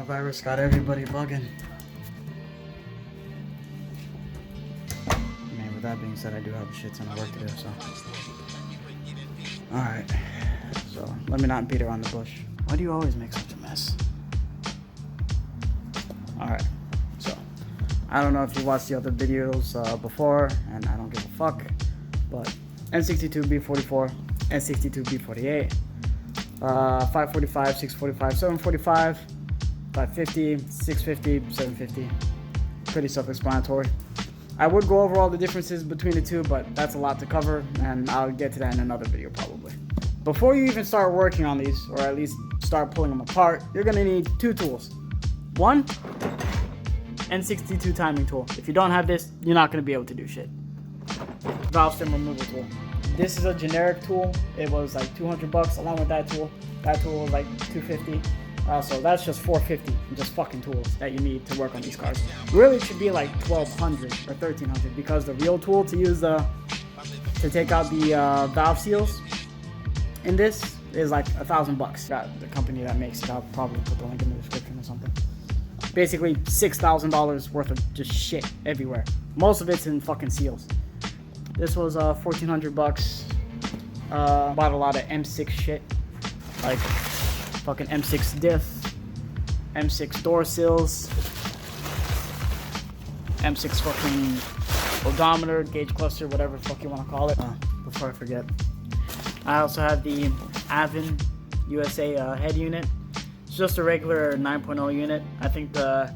Coronavirus got everybody bugging. I mean, with that being said, I do have a shit ton of work to do, so. Alright. So, let me not beat around the bush. Why do you always make such a mess? Alright. So, I don't know if you watched the other videos before, and I don't give a fuck, but N62 B44, N62 B48, 545, 645, 745, 550, 650, 750. Pretty self-explanatory. I would go over all the differences between the two, but that's a lot to cover, and I'll get to that in another video probably. Before you even start working on these, or at least start pulling them apart, you're gonna need two tools. One, N62 timing tool. If you don't have this, you're not gonna be able to do shit. Valve stem removal tool. This is a generic tool. It was like $200 along with that tool. That tool was like $250. So that's just $450, just fucking tools that you need to work on these cars. Really, it should be like $1,200 or $1,300 because the real tool to use to take out the valve seals in this is like $1,000. Got the company that makes it. I'll probably put the link in the description or something. Basically $6,000 worth of just shit everywhere. Most of it's in fucking seals. This was $1,400. Bought a lot of M6 shit, like fucking M6 diff, M6 door sills, M6 fucking odometer, gauge cluster, whatever the fuck you want to call it. Before I forget, I also have the Avon USA head unit. It's just a regular 9.0 unit. I think the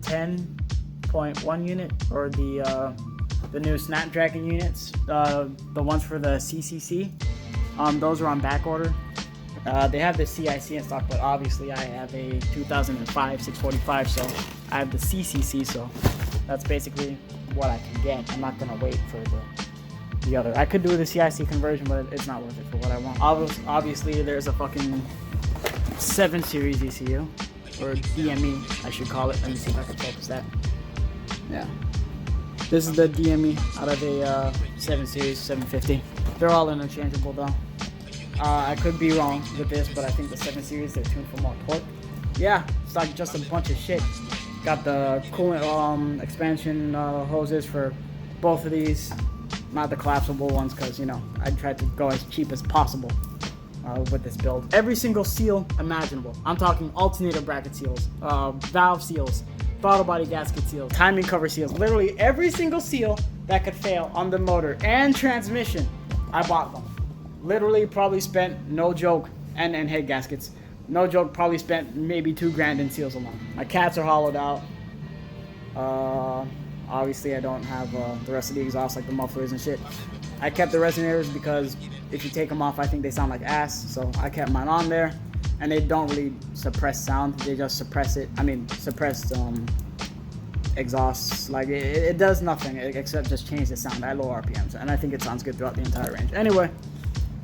10.1 unit or the new Snapdragon units, the ones for the CCC, those are on back order. They have the CIC in stock, but obviously I have a 2005 645, so I have the CCC, so that's basically what I can get. I'm not gonna wait for the other. I could do the CIC conversion, but it's not worth it for what I want. Obviously there's a fucking 7 series ECU, or DME I should call it. Let me see if I can focus that. Yeah. This is the DME out of a 7 series 750. They're all interchangeable though. I could be wrong with this, but I think the 7 series, they're tuned for more torque. Yeah, it's like just a bunch of shit. Got the coolant expansion hoses for both of these. Not the collapsible ones, because, you know, I tried to go as cheap as possible with this build. Every single seal imaginable. I'm talking alternator bracket seals, valve seals, throttle body gasket seals, timing cover seals. Literally every single seal that could fail on the motor and transmission, I bought them. Literally probably spent, no joke, and head gaskets. No joke, probably spent maybe $2,000 in seals alone. My cats are hollowed out. Obviously I don't have the rest of the exhaust, like the mufflers and shit. I kept the resonators because if you take them off, I think they sound like ass. So I kept mine on there, and they don't really suppress sound. They just suppress it. I mean, suppress exhausts. Like it does nothing except just change the sound at low RPMs, and I think it sounds good throughout the entire range. Anyway,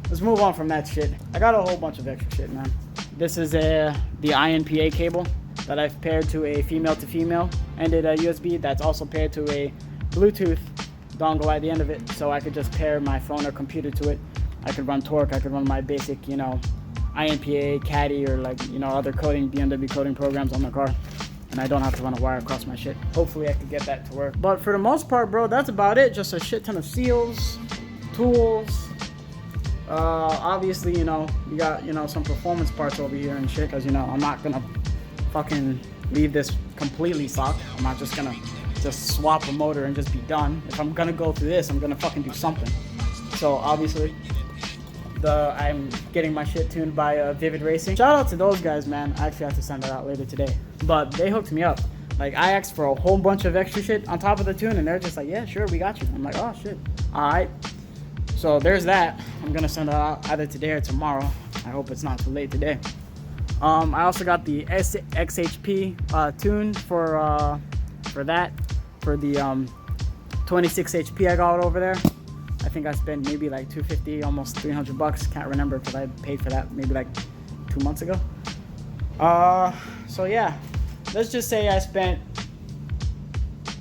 let's move on from that shit. I got a whole bunch of extra shit, man. This is the INPA cable that I've paired to a female-to-female ended USB that's also paired to a Bluetooth dongle at the end of it, so I could just pair my phone or computer to it. I could run torque, I could run my basic, you know, INPA, Caddy, or like, you know, other coding, BMW coding programs on the car, and I don't have to run a wire across my shit. Hopefully I could get that to work. But for the most part, bro, that's about it. Just a shit ton of seals, tools. Obviously, you know, you got, you know, some performance parts over here and shit, because, you know, I'm not gonna fucking leave this completely stock. I'm not just gonna just swap a motor and just be done. If I'm gonna go through this, I'm gonna fucking do something. So obviously I'm getting my shit tuned by Vivid Racing. Shout out to those guys, man. I actually have to send that out later today, but they hooked me up. Like, I asked for a whole bunch of extra shit on top of the tune, and they're just like, yeah, sure, we got you. I'm like, oh shit, all right. So there's that. I'm gonna send it out either today or tomorrow. I hope it's not too late today. I also got the XHP tune for that, for the 26 HP I got over there. I think I spent maybe like $250, almost $300. Can't remember because I paid for that maybe like 2 months ago. So yeah, let's just say I spent,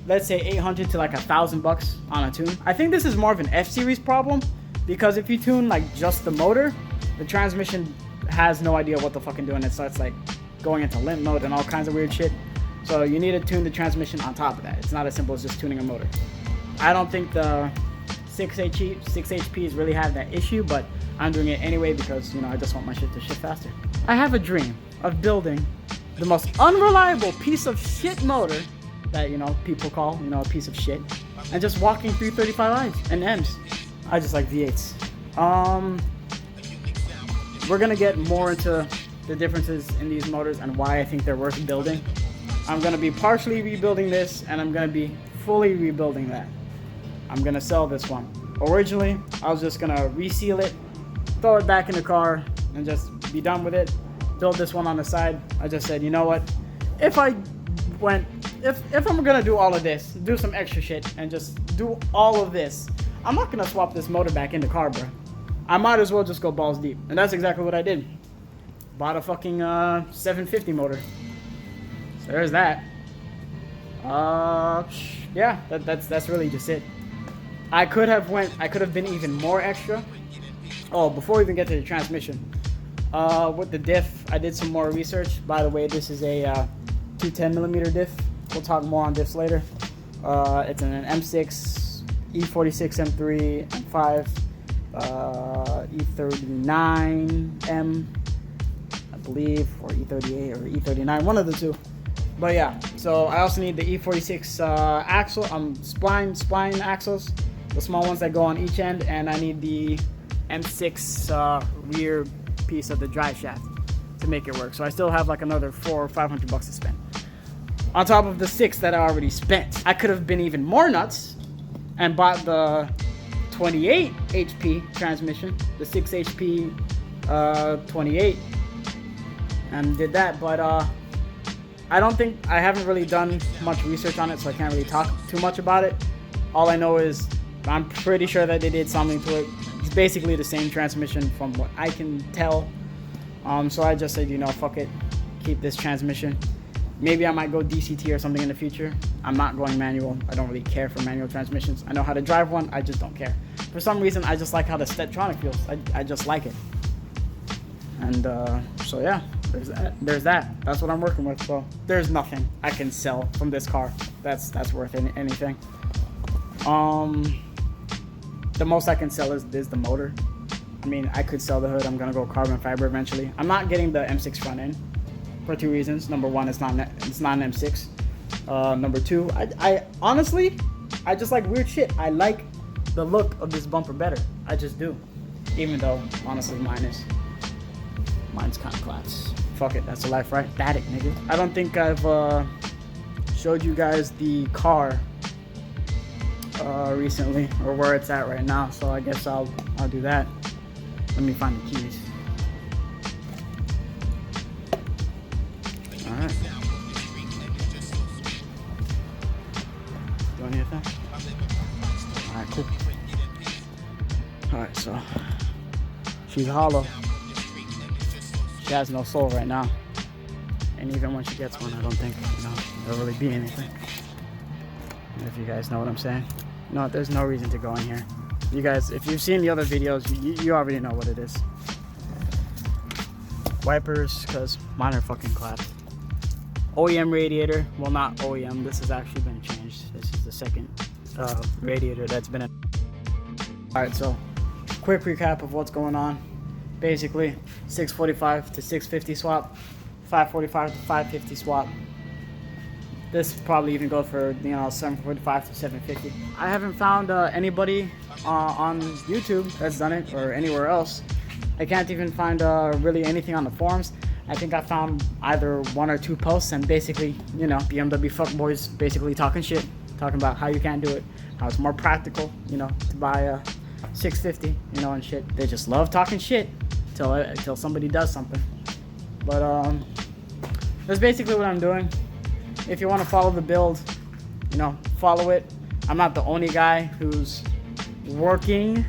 let's say $800 to like $1,000 on a tune. I think this is more of an F-Series problem, because if you tune like just the motor, the transmission has no idea what the fucking doing. It starts like going into limp mode and all kinds of weird shit. So you need to tune the transmission on top of that. It's not as simple as just tuning a motor. I don't think the 6 HPs really have that issue, but I'm doing it anyway because, you know, I just want my shit to shift faster. I have a dream of building the most unreliable piece of shit motor that, you know, people call, you know, a piece of shit, and just walking 335Is and M's. I just like V8s. We're gonna get more into the differences in these motors and why I think they're worth building. I'm gonna be partially rebuilding this, and I'm gonna be fully rebuilding that. I'm gonna sell this one. Originally, I was just gonna reseal it, throw it back in the car, and just be done with it. Build this one on the side. I just said, you know what? If I'm gonna do all of this, do some extra shit, and just do all of this, I'm not gonna swap this motor back in the car, bro. I might as well just go balls deep, and that's exactly what I did. Bought a fucking 750 motor. So there's that. Yeah, that's really just it. I could have been even more extra. Oh, before we even get to the transmission, with the diff, I did some more research. By the way, this is a 210mm diff. We'll talk more on diffs later. It's an M6, E46, M3, M5, E39M, I believe, or E38 or E39, one of the two. But yeah, so I also need the E46 axle, spline axles, the small ones that go on each end, and I need the M6 rear piece of the drive shaft to make it work. So I still have like another $400 or $500 to spend on top of the 6 that I already spent. I could have been even more nuts and bought the 28 HP transmission, the 6 HP 28, and did that. But I haven't really done much research on it, so I can't really talk too much about it. All I know is I'm pretty sure that they did something to it. It's basically the same transmission from what I can tell. So I just said, you know, fuck it, keep this transmission. Maybe I might go DCT or something in the future. I'm not going manual. I don't really care for manual transmissions. I know how to drive one, I just don't care. For some reason, I just like how the Steptronic feels. I just like it. And so yeah, there's that. That's what I'm working with. So there's nothing I can sell from this car that's worth anything. The most I can sell is the motor. I mean, I could sell the hood. I'm gonna go carbon fiber eventually. I'm not getting the M6 front end for 2 reasons. Number one, it's not an M6. Number two, I honestly, I just like weird shit. I like the look of this bumper better. I just do. Even though, honestly, mine's kind of class. Fuck it, that's the life, right? Static, nigga. I don't think I've showed you guys the car recently, or where it's at right now. So I guess I'll do that. Let me find the keys. All right. Do anything? All right, cool. All right, so she's hollow. She has no soul right now, and even when she gets one, I don't think, you know, there'll really be anything. If you guys know what I'm saying. No, there's no reason to go in here. You guys, if you've seen the other videos, you already know what it is. Wipers, because mine are fucking clapped. OEM radiator, well, not OEM, this has actually been changed. This is the second radiator that's been in. Alright, so quick recap of what's going on. Basically, 645 to 650 swap, 545 to 550 swap. This probably even goes for, you know, 745 to 750. I haven't found anybody on YouTube that's done it, or anywhere else. I can't even find really anything on the forums. I think I found either 1 or 2 posts, and basically, you know, BMW fuckboys basically talking shit, talking about how you can't do it, how it's more practical, you know, to buy a 650, you know, and shit. They just love talking shit till somebody does something. But that's basically what I'm doing. If you want to follow the build, you know, follow it. I'm not the only guy who's working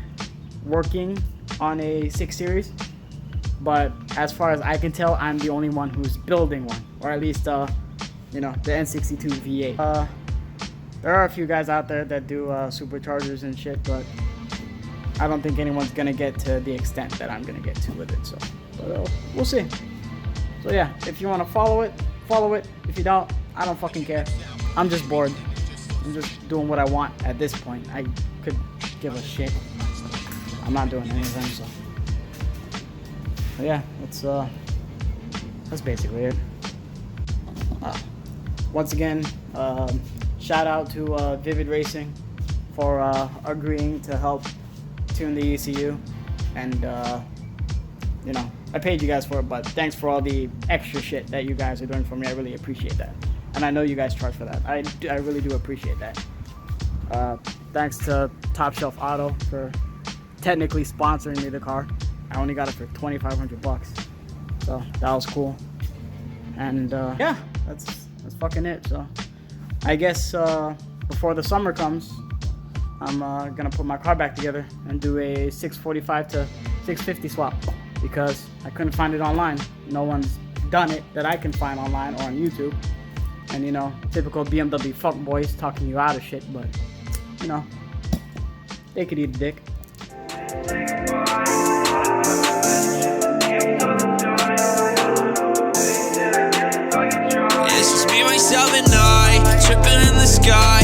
on a 6 Series, but as far as I can tell, I'm the only one who's building one, or at least you know, the N62 V8. There are a few guys out there that do superchargers and shit, but I don't think anyone's gonna get to the extent that I'm gonna get to with it. So, but we'll see. So yeah, if you want to follow it, follow it. If you don't, I don't fucking care. I'm just bored. I'm just doing what I want at this point. I could give a shit. I'm not doing anything, so. But yeah, that's basically it. Once again, shout out to Vivid Racing for agreeing to help tune the ECU, and you know, I paid you guys for it, but thanks for all the extra shit that you guys are doing for me. I really appreciate that, and I know you guys charge for that. I really do appreciate that. Thanks to Top Shelf Auto for technically sponsoring me the car. I only got it for $2,500, so that was cool. And yeah, that's fucking it. So I guess before the summer comes, I'm gonna put my car back together and do a 645 to 650 swap, because I couldn't find it online. No one's done it that I can find online or on YouTube. And you know, typical BMW fuckboys talking you out of shit, but you know, they could eat a dick. It's just me, myself, and I, tripping in the sky.